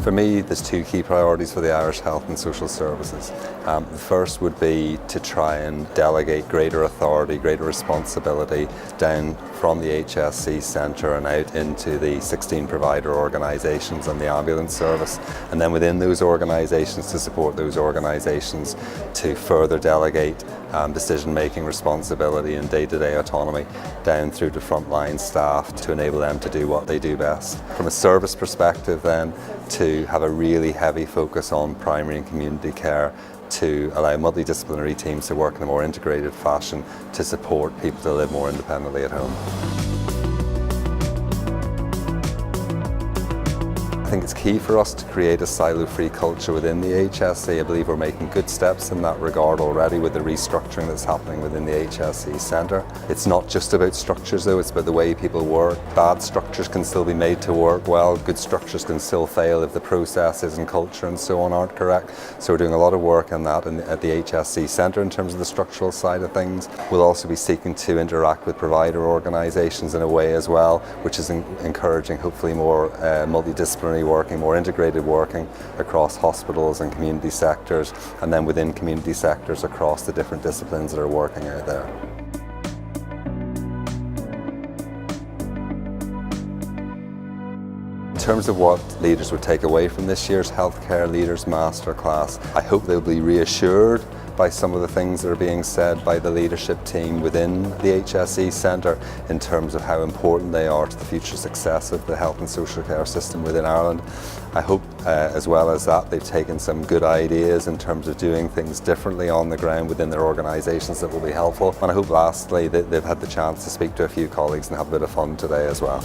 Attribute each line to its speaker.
Speaker 1: For me, there's two key priorities for the Irish Health and Social Services. The first would be to try and delegate greater authority, greater responsibility down from the HSC centre and out into the 16 provider organisations and the ambulance service, and then within those organisations to support those organisations to further delegate decision-making responsibility and day-to-day autonomy down through to frontline staff to enable them to do what they do best. From a service perspective then, to have a really heavy focus on primary and community care, to allow multidisciplinary teams to work in a more integrated fashion to support people to live more independently at home. I think it's key for us to create a silo-free culture within the HSC. I believe we're making good steps in that regard already with the restructuring that's happening within the HSC centre. It's not just about structures though, it's about the way people work. Bad structures can still be made to work well, good structures can still fail if the processes and culture and so on aren't correct. So we're doing a lot of work on that at the HSC centre in terms of the structural side of things. We'll also be seeking to interact with provider organisations in a way as well, which is encouraging hopefully more multidisciplinary working, more integrated working across hospitals and community sectors, and then within community sectors across the different disciplines that are working out there. In terms of what leaders would take away from this year's Healthcare Leaders Masterclass, I hope they'll be reassured by some of the things that are being said by the leadership team within the HSE Centre in terms of how important they are to the future success of the health and social care system within Ireland. I hope as well as that they've taken some good ideas in terms of doing things differently on the ground within their organisations that will be helpful. And I hope lastly that they've had the chance to speak to a few colleagues and have a bit of fun today as well.